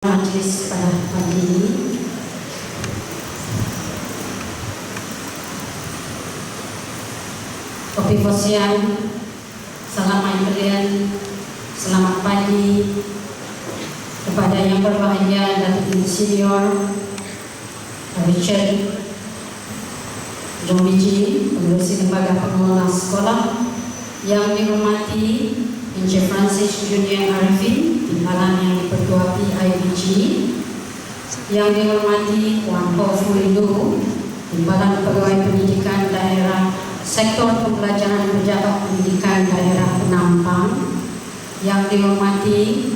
Majelis pada pagi ini. Kopi Posian, salam yang kalian, selamat pagi kepada yang berbahagia Datuk Senior Richard Jomiji, Pengurusi Lembaga Pengelola Sekolah, yang dihormati Encik Francis Junior Arifin, Timbalan yang dipertua PIBG, yang dihormati Puan Ho Fuidu, Timbalan Pegawai Pendidikan Daerah Sektor Pembelajaran Pejabat Pendidikan Daerah Penampang, yang dihormati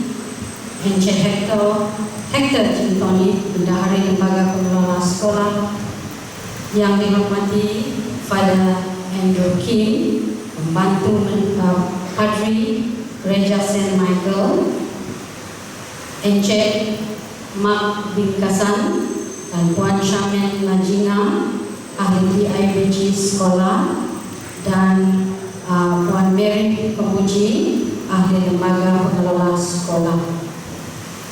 Encik Hector Cintoni, Bendahari Lembaga Pengelola Sekolah, yang dihormati Father Andrew Kim, Pembantu Padri Gereja St. Michael, Encik Mak Bingkasan dan Puan Syamen Lajina, ahli PIBG Sekolah, dan Puan Mary Pemuji, ahli Lembaga Pengelola Sekolah,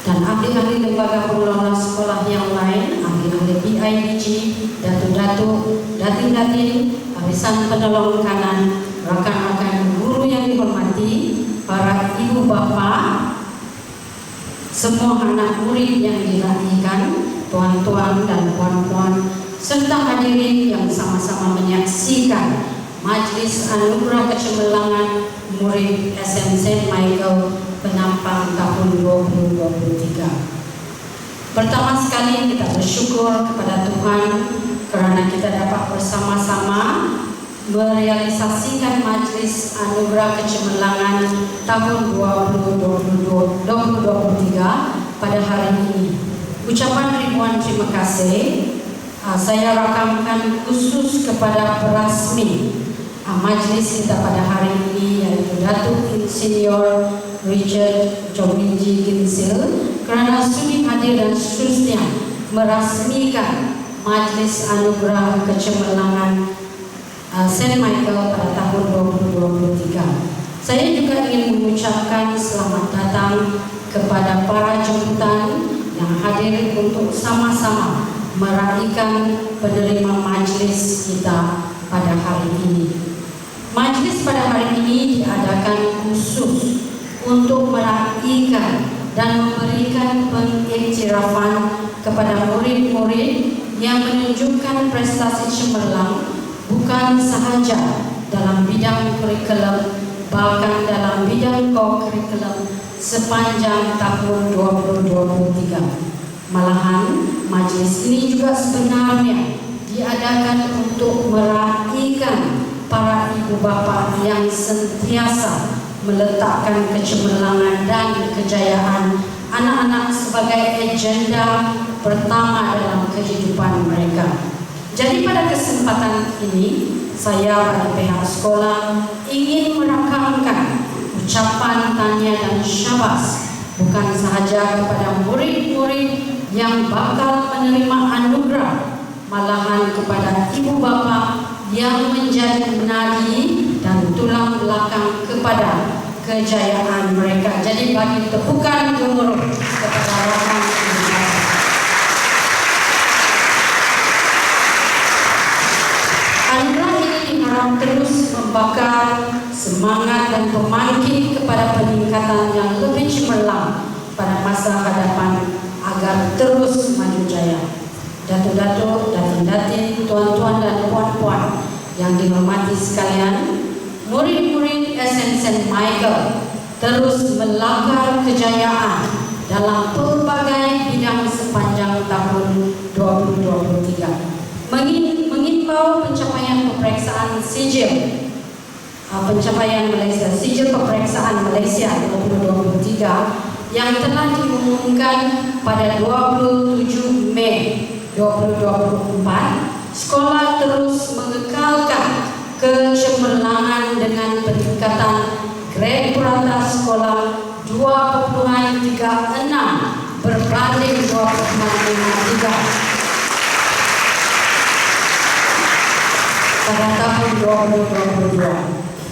dan ahli-ahli Lembaga Pengelola Sekolah yang lain, ahli-ahli PIBG, datuk-datuk, datin-datin, arisan penolong kanan, rakan-rakan guru yang dihormati, para ibu bapa, semua anak murid yang dilahirkan, tuan-tuan dan puan-puan, serta hadirin yang sama-sama menyaksikan Majlis Anugerah Kecemerlangan Murid SM St. Michael Penampang tahun 2023. Pertama sekali kita bersyukur kepada Tuhan kerana kita dapat bersama-sama merealisasikan Majlis Anugerah Kecemerlangan tahun 2023 pada hari ini. Ucapan ribuan terima kasih saya rakamkan khusus kepada perasmi majlis kita pada hari ini, yaitu Datuk Senior Richard Jomiji Ginsil, kerana sudi hadir dan seterusnya merasmikan Majlis Anugerah Kecemerlangan St. Michael pada tahun 2023. Saya juga ingin mengucapkan selamat datang kepada para jemputan yang hadir untuk sama-sama meraihkan penerima majlis kita pada hari ini. Majlis pada hari ini diadakan khusus untuk meraihkan dan memberikan pengiktirafan kepada murid-murid yang menunjukkan prestasi cemerlang bukan sahaja dalam bidang kurikulum, bahkan dalam bidang co-kurikulum sepanjang tahun 2023. Malahan, majlis ini juga sebenarnya diadakan untuk meraihkan para ibu bapa yang sentiasa meletakkan kecemerlangan dan kejayaan anak-anak sebagai agenda pertama dalam kehidupan mereka. Jadi pada kesempatan ini, saya pada pihak sekolah ingin merakamkan ucapan tanya dan syabas bukan sahaja kepada murid-murid yang bakal menerima anugerah, malahan kepada ibu bapa yang menjadi nadi dan tulang belakang kepada kejayaan mereka. Jadi bagi tepukan gemuruh kepada rakan ibu bapa. Anugerah ini diharap terus membakar semangat dan pembangkit kepada peningkatan yang lebih cemerlang pada masa hadapan agar terus maju jaya. Datuk-datuk, datin-datin, tuan-tuan dan puan-puan yang dihormati sekalian, murid-murid SM St. Michael terus melakar kejayaan dalam pelbagai bidang sepanjang tahun 2023. Mengimbau pencapaian peperiksaan sijil pencapaian Malaysia, sijil peperiksaan Malaysia 2023 yang telah diumumkan pada 27 Mei 2024, sekolah terus mengekalkan kecemerlangan dengan peningkatan grade purata sekolah 2.36 berbanding 2.53 pada tahun 2022.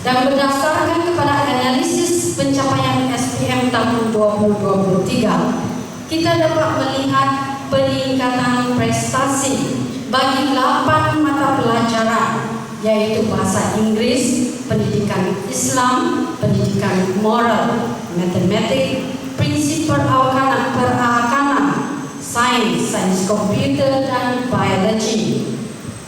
Dan berdasarkan kepada analisis pencapaian SPM tahun 2023, kita dapat melihat peningkatan prestasi bagi 8 mata pelajaran, yaitu bahasa Inggris, pendidikan Islam, pendidikan moral, matematik, prinsip perakanan, sains komputer, dan biologi.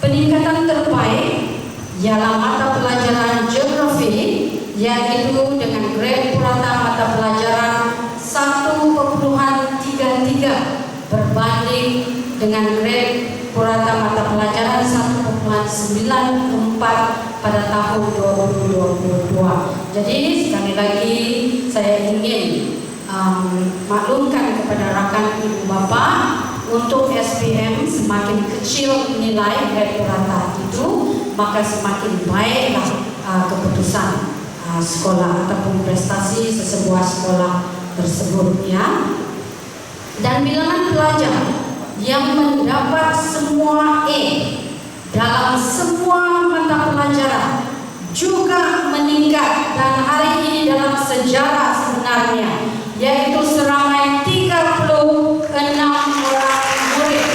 Peningkatan terbaik ialah mata pelajaran geografi, yaitu dengan grade purata mata pelajaran 1,33 berbanding dengan grade purata mata pelajaran 1,94 pada tahun 2022. Jadi sekali lagi saya ingin maklumkan kepada rakan ibu bapa, untuk SPM semakin kecil nilai grade purata itu, maka semakin baiklah keputusan sekolah ataupun prestasi sesebuah sekolah tersebut, ya. Dan bilangan pelajar yang mendapat semua A dalam semua mata pelajaran juga meningkat, dan hari ini dalam sejarah sebenarnya, yaitu seramai 36 orang murid.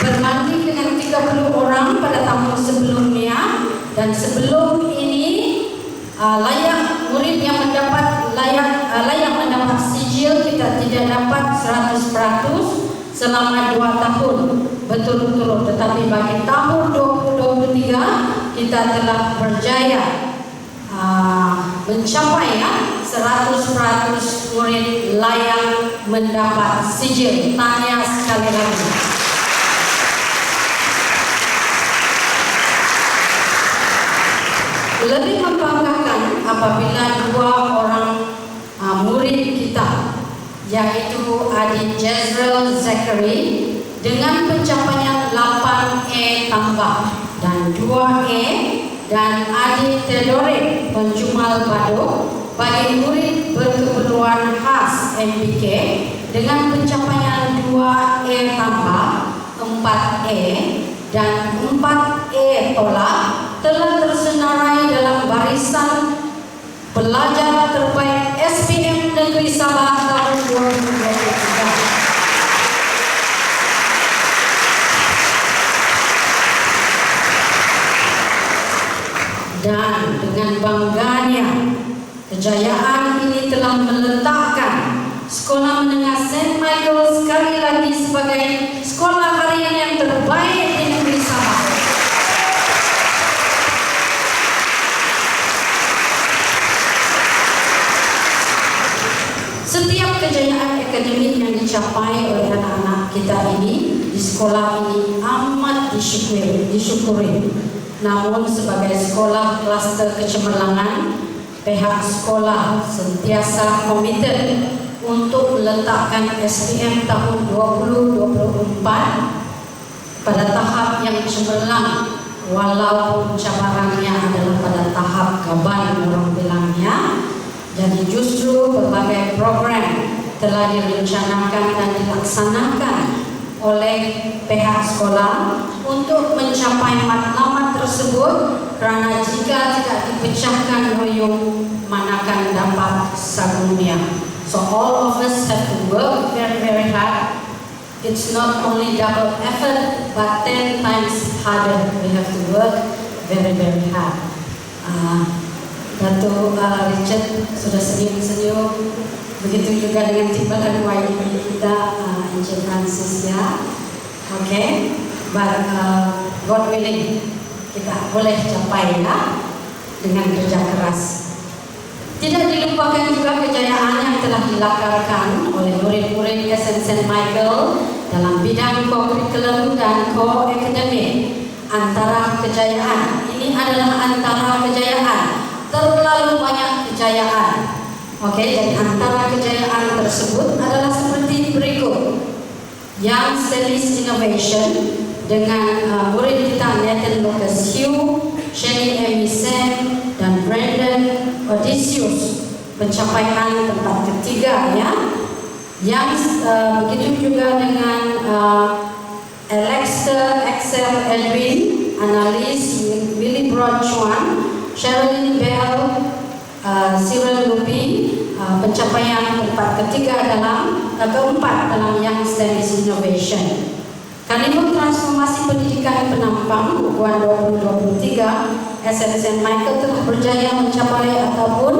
Berbanding dengan 30 orang pada tahun sebelumnya, dan sebelum ini murid yang layak mendapat sijil kita tidak dapat 100% selama 2 tahun berturut-turut, tetapi bagi tahun 2023 kita telah berjaya mencapai 100% murid layak mendapat sijil. Tanya sekali lagi. Lebih membanggakan apabila 2 orang murid kita, yaitu adik Jezreel Zachary dengan pencapaian 8A tambah dan 2A, dan adik Theodore Penjumal Bado bagi murid berkeperluan khas MPK dengan pencapaian 2A tambah, 4A dan 4A tolak, telah tersenarai dalam barisan pelajar terbaik SPM Negeri Sabah tahun 2023. Dan dengan bangganya, kejayaan ini telah meletakkan Sekolah Menengah St. Michael sekali lagi sebagai sekolah harian yang terbaik di negeri Sabah. Setiap kejayaan akademik yang dicapai oleh anak-anak kita ini di sekolah ini amat disyukuri. Namun sebagai sekolah klaster kecemerlangan, pihak sekolah sentiasa komited untuk meletakkan SPM tahun 2024 pada tahap yang cemerlang, walaupun cabarannya adalah pada tahap gaban orang bilangnya. Jadi justru berbagai program telah direncanakan dan dilaksanakan oleh pihak sekolah untuk mencapai matlamat tersebut, kerana jika tidak dipecahkan ruyung, manakan dapat sagunya. So all of us have to work very, very hard. It's not only double effort, but 10 times harder. We have to work very, very hard. Dato' Richard sudah senyum-senyum. Begitu juga dengan timbalan YB kita, Encik Francis, ya. Okay, but God willing, kita boleh capai ya dengan kerja keras. Tidak dilupakan juga kejayaan yang telah dilakarkan oleh murid-murid SN St. Michael dalam bidang co-curriculum dan co-academic. Antara kejayaan, ini adalah antara kejayaan, terlalu banyak kejayaan. Oke, jadi antara kejayaan tersebut adalah seperti berikut. Young Studies Innovation dengan murid kita Nathan Lucas Hugh, Shani Emisen, dan Brandon Odysseus, pencapaian tempat ketiga ya. Yang begitu juga dengan Alexander Excel Edwin, analis Willy Broad Chuan, Sherilyn Bell, Cyril Lupin, pencapaian keempat dalam Young Studies Innovation. Carnival Transformasi Pendidikan Penampang UKUAN 2023, SMSN Michael telah berjaya mencapai ataupun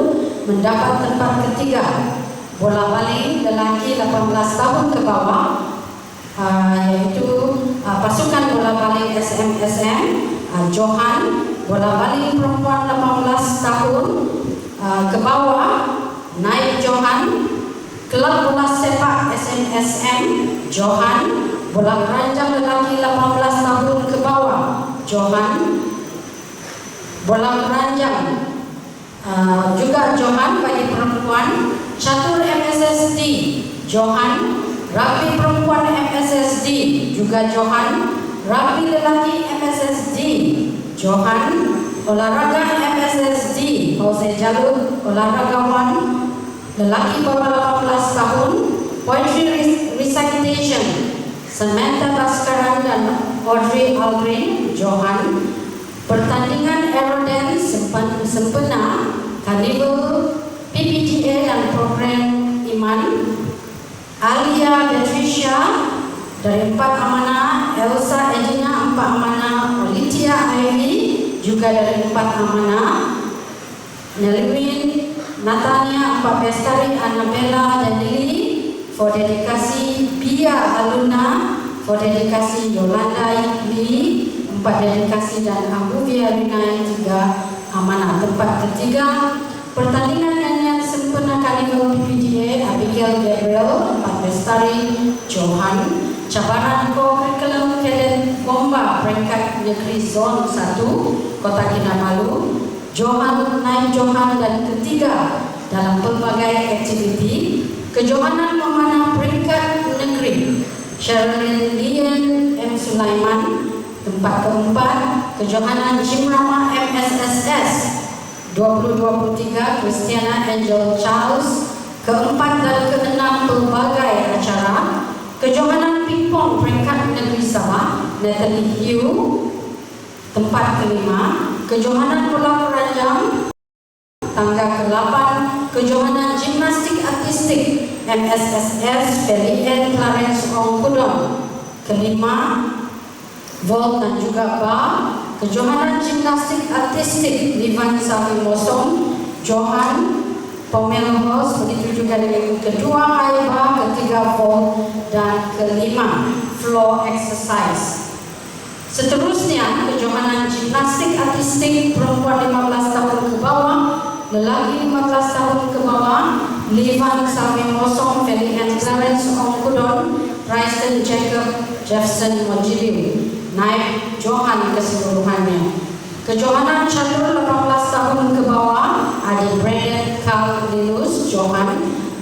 mendapat tempat ketiga. Bola balik lelaki 18 tahun ke bawah, yaitu pasukan bola balik SMSN Johan, bola balik perempuan 18 tahun ke bawah Naib Johan, klub bola sepak SMSN Johan, bola keranjang lelaki 18 tahun ke bawah Johan, bola keranjang juga Johan bagi perempuan, catur MSSD Johan, rugby perempuan MSSD juga Johan, rugby lelaki MSSD Johan, olahraga MSSD Jose Jalur olahragawan lelaki bawah 18 tahun, poetry recitation Samantha Baskaran dan Audrey Aldrin Johan, pertandingan aerodance sempena Carnival PPTA dan program Iman, Alia Patricia dari 4 amanah, Elsa Edina 4 amanah, Olivia Ivy juga dari 4 amanah, Nelwin Natania 4 bestari, Annabella dan Lily for dedikasi, Pia Aluna for dedikasi, Yolanda Lee 4 dedikasi dan Abu Viarina 3 amanah. Tempat ketiga pertandingan nyanyian sempena Carnival PPDA Abigail Gabriel 4 bestari, Johan, cabaran co-curriculum cadet Bomba peringkat negeri zon 1 Kota Kinabalu, Johan, Naib Johan dan ketiga dalam pelbagai aktiviti. Kejohanan memanah peringkat negeri Sherilyn Lian M. Sulaiman, tempat keempat. Kejohanan Jimrama MSSS 2023 Christiana Angel Charles, keempat dan keenam pelbagai acara. Kejohanan pingpong peringkat negeri Sabah Natalie Hugh, tempat kelima. Kejohanan bola keranjang tangga ke-8, kejohanan gimnastik artistik MSSS Pelien Clarence Ong Kudon, kelima. Volt dan juga bar, kejohanan gimnastik artistik Livan Sawi Mosong Johan, Pomelo House, begitu juga dengan kedua high bar, ketiga volt dan kelima floor exercise. Seterusnya kejohanan gimnastik artistik perempuan 15 tahun ke bawah, lelaki 15 tahun ke bawah, Livan Sawi Mosong, Felian Clarence Ong Kudon, Bryson Jacob Jefferson Mojiliu, Naib Johan keseluruhannya. Kejohanan catur 18 tahun ke bawah, Adi Brandon Carl Linus Johan,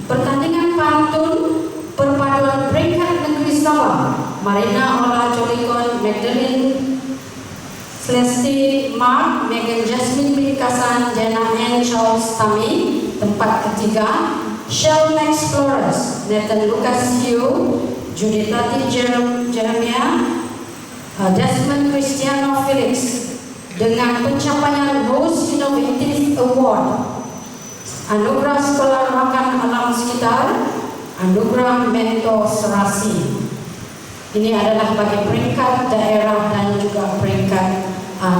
pertandingan pantun perpaduan peringkat negeri Sabah, Marina Ola Jolikon, Magdalene Celesti Mark, Megan Jasmine Pinkasan, Jana N. Charles Tami, tempat ketiga. Shell Explorers, Nathan Lucas Hugh, Juditati Jeremiah, Desmond Cristiano Felix dengan pencapaian Most Innovative Award, Anugerah Sekolah Makan Alam Sekitar, Anugerah Mentor Serasi. Ini adalah bagi peringkat daerah dan juga peringkat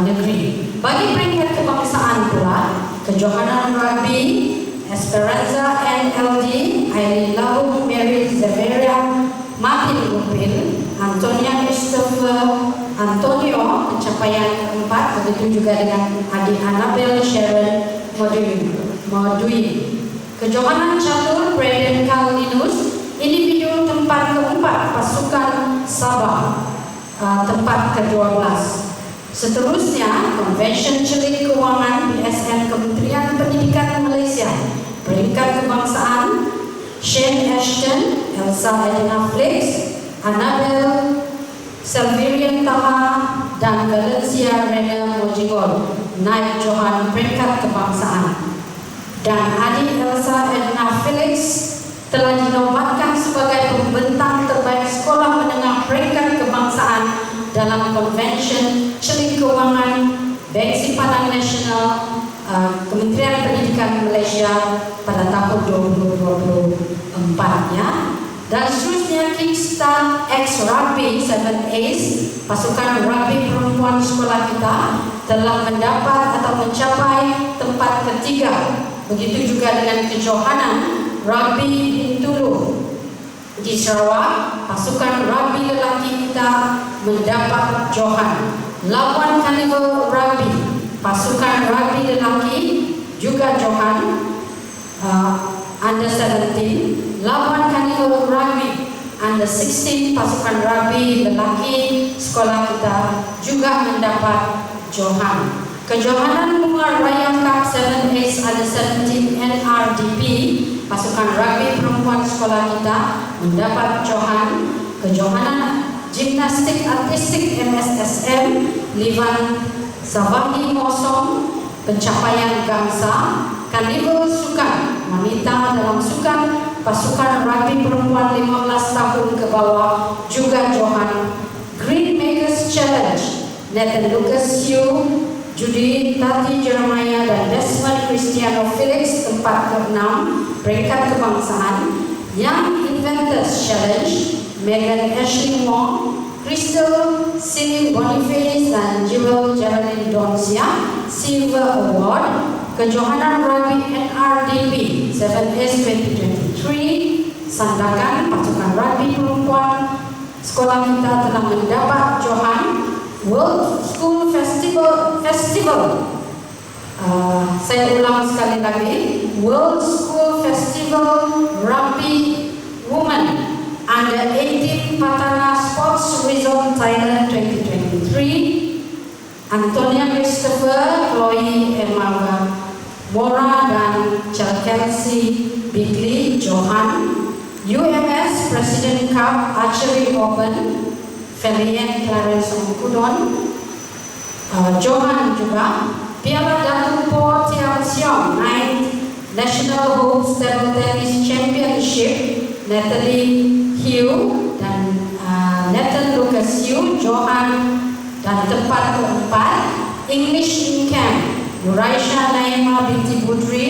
negeri. Bagi peringkat kebangsaan pula, kejohanan rugby Esperanza NLD, Aileen Lau, Mary Zaveria, Martin Upil, Antonia Christopher Antonio, pencapaian keempat, begitu juga dengan adik Annabelle Sharon Modui. Kejohanan catur Brandon Carl Linus, individu tempat keempat, pasukan Sabah tempat ke-12. Seterusnya, Convention Celik Keuangan BSN Kementerian Pendidikan Malaysia, peringkat kebangsaan Shane Ashton, Elsa Edina Flix, Annabelle Selvirian Taha dan Valencia Rena Mojigol, Naib Johan peringkat kebangsaan. Dan adik Elsa Edina Felix telah dinobatkan sebagai pembentang terbaik sekolah menengah peringkat kebangsaan dalam Convention Celik Keuangan Bank Simpanan Nasional kemerdekaan Malaysia pada tahun 2024 ya. Dan seterusnya Kickstart X Rugby 7A's, pasukan rugby perempuan sekolah kita telah mendapat atau mencapai tempat ketiga. Begitu juga dengan kejohanan rugby Bintulu di Sarawak, pasukan rugby lelaki kita mendapat johan. Labuan Carnival Rugby, pasukan rugby lelaki juga johan under 17. Labuan Carnival Rugby under 16, pasukan rugby lelaki sekolah kita juga mendapat johan. Kejohanan Bunga Raya Cup 7A's under 17 NRDP, pasukan rugby perempuan sekolah kita mendapat johan. Kejohanan Gimnastik Artistik MSSM Livan Savangi Mosong pencapaian bangsa. Karnival Sukan Wanita dalam Sukan, pasukan rugby perempuan 15 tahun ke bawah juga johan. Green Makers Challenge Nathan Lucas Hugh, Judy Tati Jeremiah dan Desmond Cristiano Felix tempat ke-6 peringkat kebangsaan. Young Inventors Challenge Megan Ashley Wong, Crystal Celine Boniface dan Jewel Geraldine Donsia Silver Award. Kejohanan Rugby NRDP 7S 2023, Sandakan pasukan rugby perempuan sekolah kita telah mendapat johan. World School Festival saya ulang sekali lagi, World School Festival Rugby Women Under 18 Patana Sports Resort Thailand 2023. Antonia Christopher, Chloe Emma Mora dan Chelsea Bigley Johan. UMS President Cup Archery Open Felian Clarence Ongkudon Johan juga. Piala Datuk Po Tiam Siong 9th National Hopes Table Tennis Championship Natalie Hugh dan Nathan Lucas Hugh Johan. Dan tempat keempat English in Camp Nuraisha Naima binti Budri,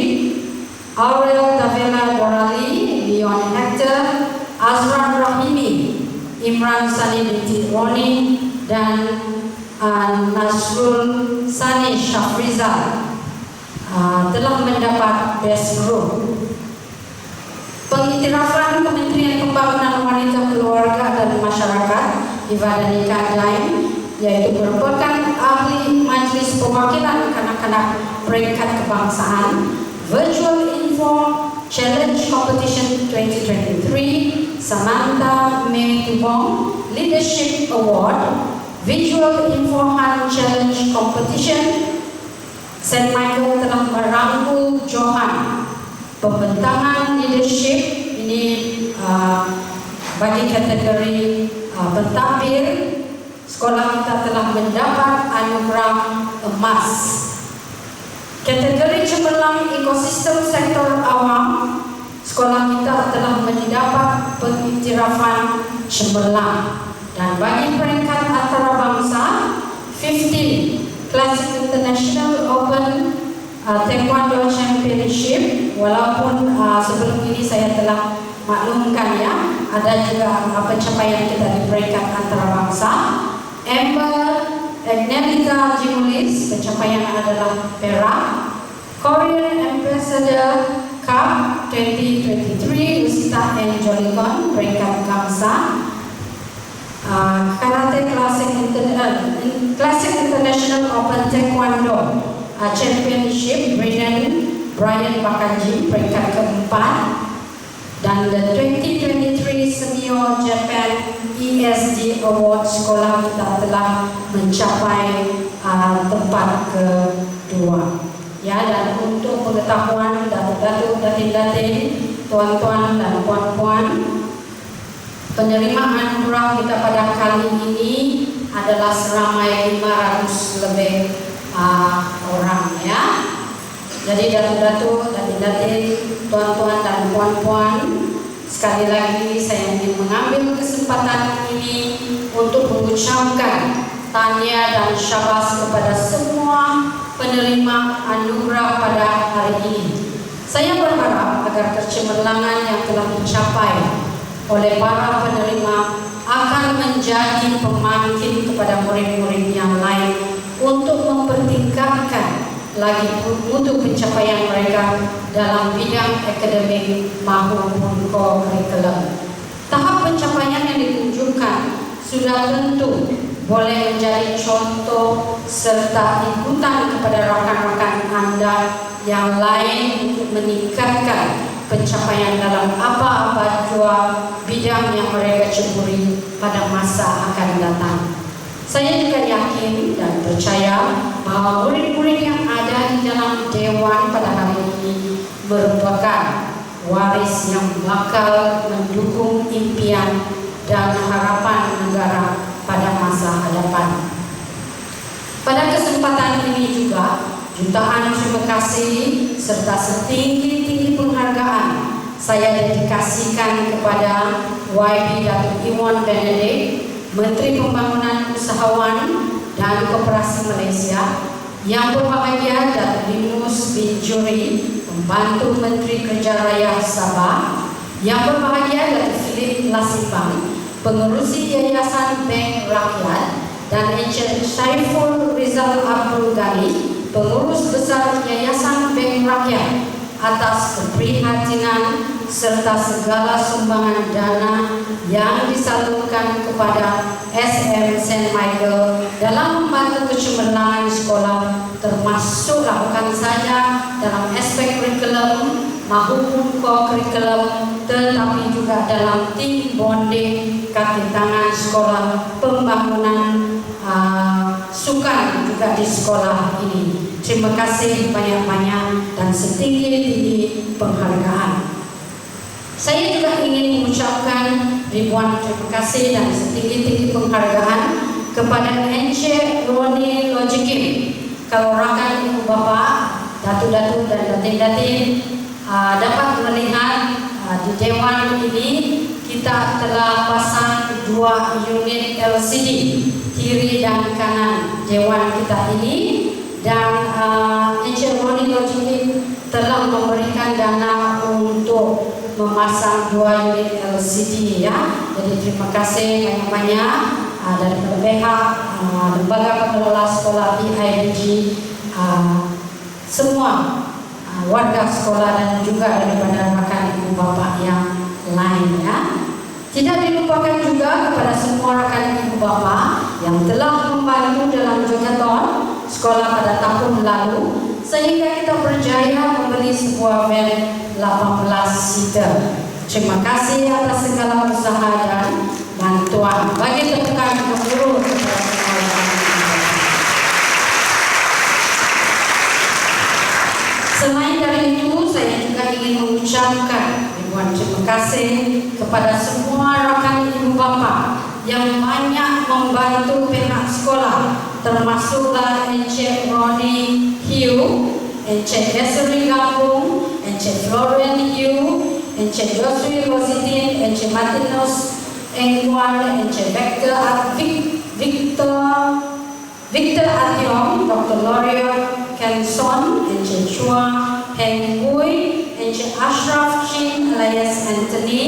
Aurel Davela Dorali, Leon Hector, Azran Rahimi, Imran Sani binti Roni dan Nasrul Sani Syafrizal telah mendapat Best Group. Pengiktirafan Kementerian Pembangunan Wanita, Keluarga dan Masyarakat Ibadah Nikah lain, yaitu merupakan ahli Majlis Perwakilan Kanak-kanak peringkat kebangsaan, Virtual Info Challenge Competition 2023, Samantha May Tubong Leadership Award, Visual Info Hand Challenge Competition. St. Michael telah merangkul johan. Pembentangan leadership ini bagi kategori pentadbir, sekolah kita telah mendapat anugerah emas. Kategori cemerlang ekosistem sektor awam, sekolah kita telah mendapat pengiktirafan cemerlang. Dan bagi peringkat antarabangsa 15 Classic International Open Taekwondo Championship, walaupun sebelum ini saya telah maklumkan ya, ada juga pencapaian kita di peringkat antarabangsa. Amber Agnelita Jimulis, pencapaian adalah perak. Korean Ambassador Cup 2023, Usita and Jolikon, peringkat bangsa. Karate Classic International Open Taekwondo Championship, Brian Bakanji, peringkat keempat. Dan the 2023 Senior Japan ESD Award, sekolah kita telah mencapai tempat kedua. Ya, dan untuk pengetahuan datuk-datuk, datin-datin, tuan-tuan dan puan-puan, penerimaan anugerah kita pada kali ini adalah seramai 500 lebih orang ya. Jadi datuk-datuk, datin-datin, tuan-tuan dan puan-puan, sekali lagi saya ingin mengambil kesempatan ini untuk mengucapkan tahniah dan syabas kepada semua penerima anugerah pada hari ini. Saya berharap agar kecemerlangan yang telah dicapai oleh para penerima akan menjadi pemangkin kepada murid-murid yang lain untuk mempertingkatkan lagi mutu pencapaian mereka dalam bidang akademik maupun kurikulum. Tahap pencapaian yang ditunjukkan sudah tentu boleh menjadi contoh serta ikutan kepada rakan-rakan Anda yang lain untuk meningkatkan pencapaian dalam apa-apa jua bidang yang mereka ceburi pada masa akan datang. Saya juga yakin dan percaya bahwa murid-murid yang ada di dalam Dewan pada hari ini merupakan waris yang bakal mendukung impian dan harapan negara pada masa hadapan. Pada kesempatan ini juga, jutaan terima kasih serta setinggi-tinggi penghargaan saya dedikasikan kepada YB Datuk Iwan Benedict, Menteri Pembangunan Usahawan dan Koperasi Malaysia, yang berbahagia Datuk Limus bin Juri, Pembantu Menteri Kerja Raya Sabah, yang berbahagia Datuk Philip Lasipang, Pengerusi Yayasan Bank Rakyat, dan Encik Syaiful Rizal Abdul Ghani, Pengurus Besar Yayasan Bank Rakyat, atas keprihatinan serta segala sumbangan dana yang disalurkan kepada SM St. Michael dalam membantu kecemerlangan sekolah, termasuklah bukan saja dalam aspek kurikulum maupun co-kurikulum, tetapi juga dalam tim bonding kaki tangan sekolah, pembangunan sukan juga di sekolah ini. Terima kasih banyak-banyak dan setinggi-tinggi penghargaan. Saya juga ingin mengucapkan ribuan terima kasih dan setinggi-tinggi penghargaan kepada Encik Roni Lojikim. Kalau rakan ibu bapa, datuk-datuk dan datin-datin dapat melihat di Dewan ini kita telah pasang 2 unit LCD kiri dan kanan Dewan kita ini, dan Encik Roni Lojikim telah memberikan dana untuk memasang 2 unit LCD ya. Jadi terima kasih banyak-banyak dari pihak lembaga pengelola sekolah BIBG, semua warga sekolah dan juga daripada rakan ibu bapa yang lain ya. Tidak dilupakan juga kepada semua rakan ibu bapa yang telah membantu dalam jogaton sekolah pada tahun lalu sehingga kita berjaya membeli sebuah van 18 seater. Terima kasih atas segala usaha dan bantuan. Bagi tepukan gemuruh kepada semua. Selain dari itu, saya juga ingin mengucapkan ribuan terima kasih kepada semua rakan ibu bapa yang banyak membantu pihak sekolah, termasuklah Encik Roni Hiu, Encik Desri Gambung, Encik Florian Hiu, Encik Josui Rosidin, Encik Martinus Engwar, Encik Victor Ationg, Dr. Loria Kenson, Encik Chua Heng Hui, Encik Ashraf Chin alias Anthony,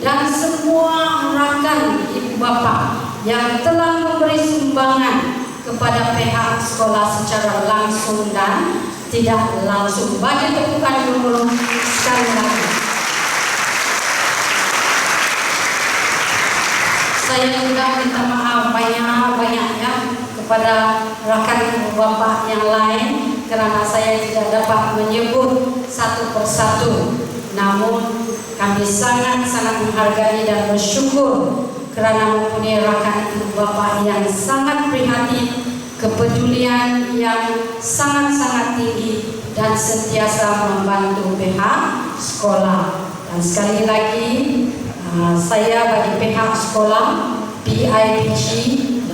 dan semua rakan ibu bapa yang telah memberi sumbangan kepada pihak sekolah secara langsung dan tidak langsung. Bagi tepukan gemuruh sekali lagi. Saya juga minta maaf banyak-banyak ya kepada rakan ibu bapa yang lain kerana saya tidak dapat menyebut satu persatu. Namun kami sangat-sangat menghargai dan bersyukur kerana mempunyai rakan ibu bapa yang sangat prihatin, kepedulian yang sangat-sangat tinggi dan sentiasa membantu pihak sekolah. Dan sekali lagi saya bagi pihak sekolah, BIBG,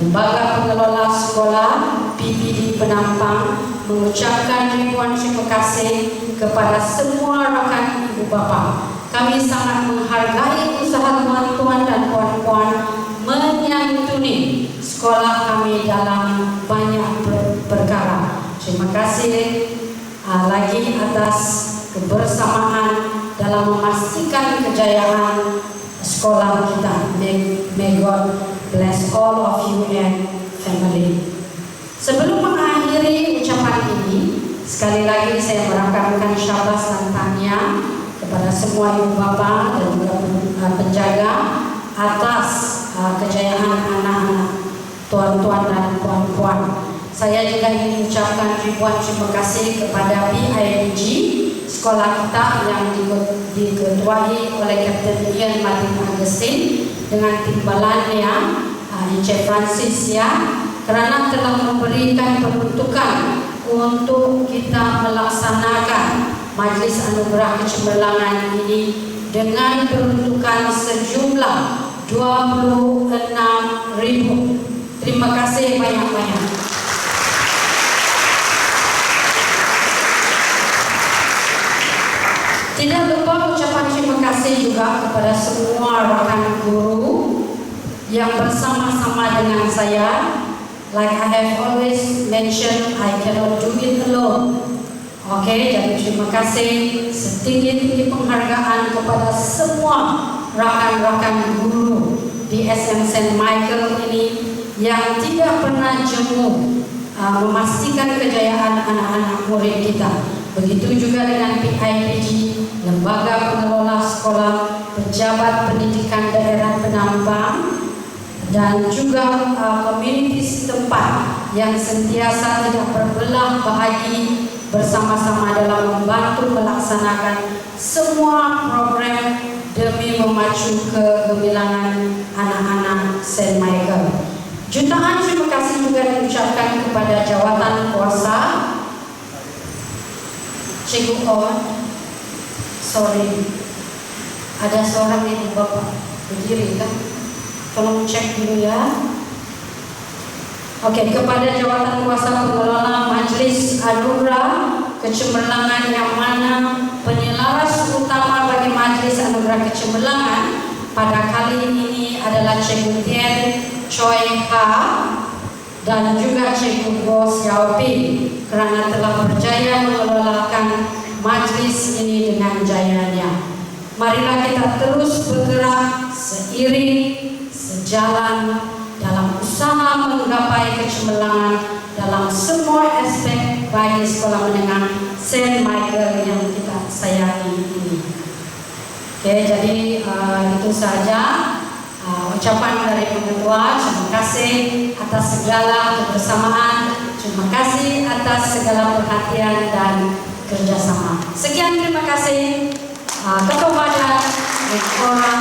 Lembaga Pengelola Sekolah, PPD Penampang, mengucapkan ribuan terima kasih kepada semua rakan ibu bapa. Kami sangat menghargai usaha tuan-tuan dan puan-puan menyantuni sekolah kami dalam banyak perkara. Terima kasih lagi atas kebersamaan dalam memastikan kejayaan sekolah kita. May God bless all of you and family. Sebelum mengakhiri ucapan ini, sekali lagi saya merakamkan syabas dan tanya kepada semua ibu bapa dan juga penjaga atas kejayaan anak-anak, tuan-tuan dan puan-puan. Saya juga ingin mengucapkan ribuan terima kasih kepada PIBG sekolah kita yang diketuai oleh Kapten Ian Martin Agustin dengan timbalannya Encik Francis ya, kerana telah memberikan peruntukan untuk kita melaksanakan Majlis Anugerah Kecemerlangan ini dengan peruntukan sejumlah 26.000. Terima kasih banyak-banyak. Tidak lupa ucapan terima kasih juga kepada semua rakan guru yang bersama-sama dengan saya. Like I have always mentioned, I cannot do it alone. Oke, jadi terima kasih setinggi-tinggi penghargaan kepada semua rakan-rakan guru di SM St. Michael ini yang tidak pernah jemu memastikan kejayaan anak-anak murid kita. Begitu juga dengan PIBG, Lembaga Pengelola Sekolah, Pejabat Pendidikan Daerah Penambang, dan juga komuniti setempat yang sentiasa tidak berbelah bahagi bersama-sama dalam membantu melaksanakan semua program demi memacu kegemilangan anak-anak St. Michael. Jutaan terima kasih juga diucapkan kepada jawatan kuasa Cikgu On. Sorry, ada seorang ibu bapak berdiri kan? Tolong cek dulu ya. Oke, kepada jawatan kuasa pengelola Majlis Anugerah Kecemerlangan yang mana penyelaras utama bagi Majlis Anugerah Kecemerlangan pada kali ini adalah Cikgu Tien Choi Ha dan juga Cikgu Go Xiao Ping kerana telah berjaya mengelolakan majlis ini dengan jayanya. Marilah kita terus bergerak seiring sejalan dalam usaha menggapai kecemerlangan dalam semua aspek bagi sekolah menengah St. Michael yang kita sayangi ini. Oke, jadi itu saja ucapan dari pengetua. Terima kasih atas segala kebersamaan. Terima kasih atas segala perhatian dan kerjasama. Sekian, terima kasih kepada orang